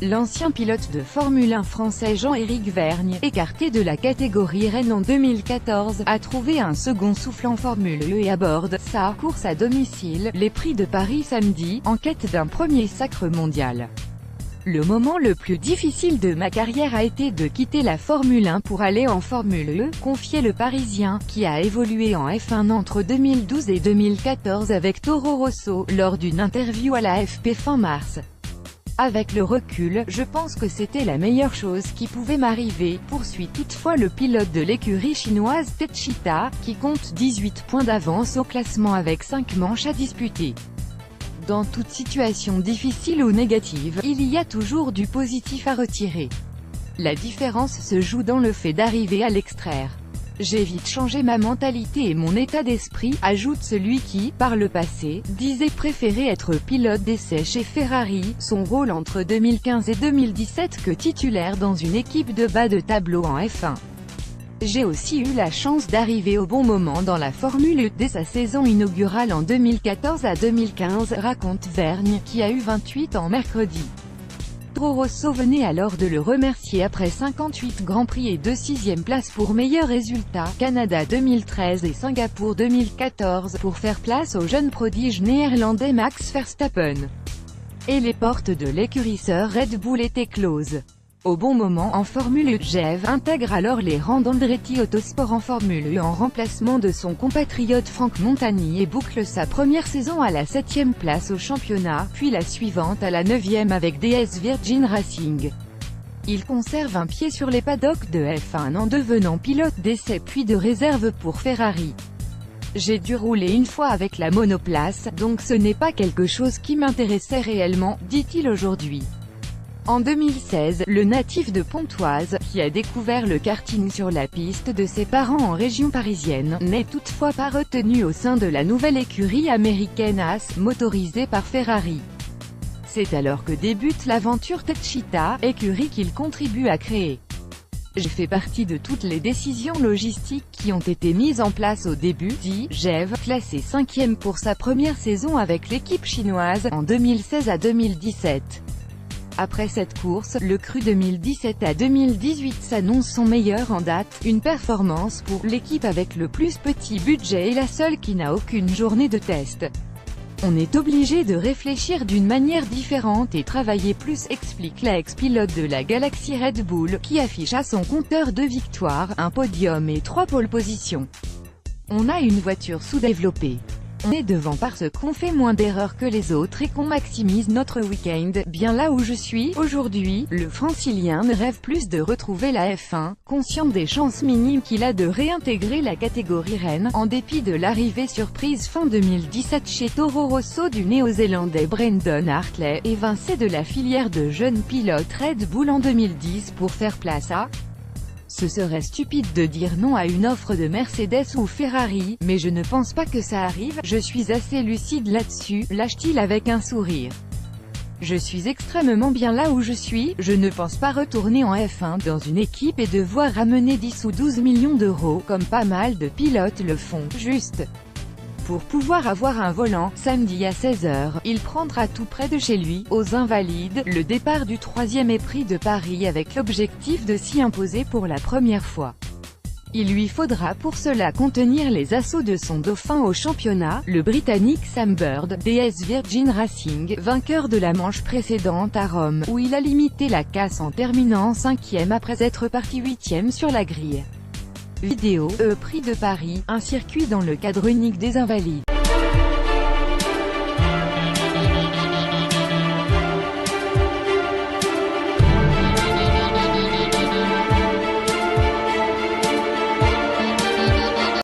l'ancien pilote de Formule 1 français Jean-Éric Vergne, écarté de la catégorie Rennes en 2014, a trouvé un second souffle en Formule E et aborde sa course à domicile, les Prix de Paris samedi, en quête d'un premier sacre mondial. Le moment le plus difficile de ma carrière a été de quitter la Formule 1 pour aller en Formule E, confiait le Parisien, qui a évolué en F1 entre 2012 et 2014 avec Toro Rosso, lors d'une interview à l'AFP fin mars. Avec le recul, je pense que c'était la meilleure chose qui pouvait m'arriver, poursuit toutefois le pilote de l'écurie chinoise Techeetah, qui compte 18 points d'avance au classement avec 5 manches à disputer. Dans toute situation difficile ou négative, il y a toujours du positif à retirer. La différence se joue dans le fait d'arriver à l'extraire. J'ai vite changé ma mentalité et mon état d'esprit, ajoute celui qui, par le passé, disait préférer être pilote d'essai chez Ferrari, son rôle entre 2015 et 2017 que titulaire dans une équipe de bas de tableau en F1. J'ai aussi eu la chance d'arriver au bon moment dans la Formule E dès sa saison inaugurale en 2014 à 2015, raconte Vergne, qui a eu 28 ans mercredi. Toro Rosso venait alors de le remercier après 58 Grands Prix et 2 6e places pour meilleurs résultats, Canada 2013 et Singapour 2014, pour faire place au jeune prodige néerlandais Max Verstappen. Et les portes de l'écurie sœur Red Bull étaient closes. Au bon moment en Formule E, Jev intègre alors les rangs d'Andretti Autosport en Formule E en remplacement de son compatriote Franck Montagny et boucle sa première saison à la 7e place au championnat, puis la suivante à la 9e avec DS Virgin Racing. Il conserve un pied sur les paddocks de F1 en devenant pilote d'essai puis de réserve pour Ferrari. J'ai dû rouler une fois avec la monoplace, donc ce n'est pas quelque chose qui m'intéressait réellement, dit-il aujourd'hui. En 2016, le natif de Pontoise, qui a découvert le karting sur la piste de ses parents en région parisienne, n'est toutefois pas retenu au sein de la nouvelle écurie américaine Haas, motorisée par Ferrari. C'est alors que débute l'aventure Techeetah, écurie qu'il contribue à créer. J'ai fait partie de toutes les décisions logistiques qui ont été mises en place au début, dit Jev, classé 5e pour sa première saison avec l'équipe chinoise, en 2016 à 2017. Après cette course, le cru 2017 à 2018 s'annonce son meilleur en date, une performance pour l'équipe avec le plus petit budget et la seule qui n'a aucune journée de test. On est obligé de réfléchir d'une manière différente et travailler plus, explique l'ex-pilote de la galaxie Red Bull, qui affiche à son compteur 2 victoires, un podium et 3 pole positions. On a une voiture sous-développée. On est devant parce qu'on fait moins d'erreurs que les autres et qu'on maximise notre week-end. Bien là où je suis, aujourd'hui, le francilien ne rêve plus de retrouver la F1, conscient des chances minimes qu'il a de réintégrer la catégorie Rennes, en dépit de l'arrivée surprise fin 2017 chez Toro Rosso du néo-zélandais Brendan Hartley, évincé de la filière de jeunes pilotes Red Bull en 2010 pour faire place à... Ce serait stupide de dire non à une offre de Mercedes ou Ferrari, mais je ne pense pas que ça arrive, je suis assez lucide là-dessus, lâche-t-il avec un sourire. Je suis extrêmement bien là où je suis, je ne pense pas retourner en F1 dans une équipe et devoir ramener 10 ou 12 millions d'euros, comme pas mal de pilotes le font, juste pour pouvoir avoir un volant. Samedi à 16h, il prendra tout près de chez lui, aux Invalides, le départ du 3e Prix de Paris avec l'objectif de s'y imposer pour la première fois. Il lui faudra pour cela contenir les assauts de son dauphin au championnat, le Britannique Sam Bird, DS Virgin Racing, vainqueur de la manche précédente à Rome, où il a limité la casse en terminant 5e après être parti 8e sur la grille. Vidéo, Prix de Paris, un circuit dans le cadre unique des Invalides.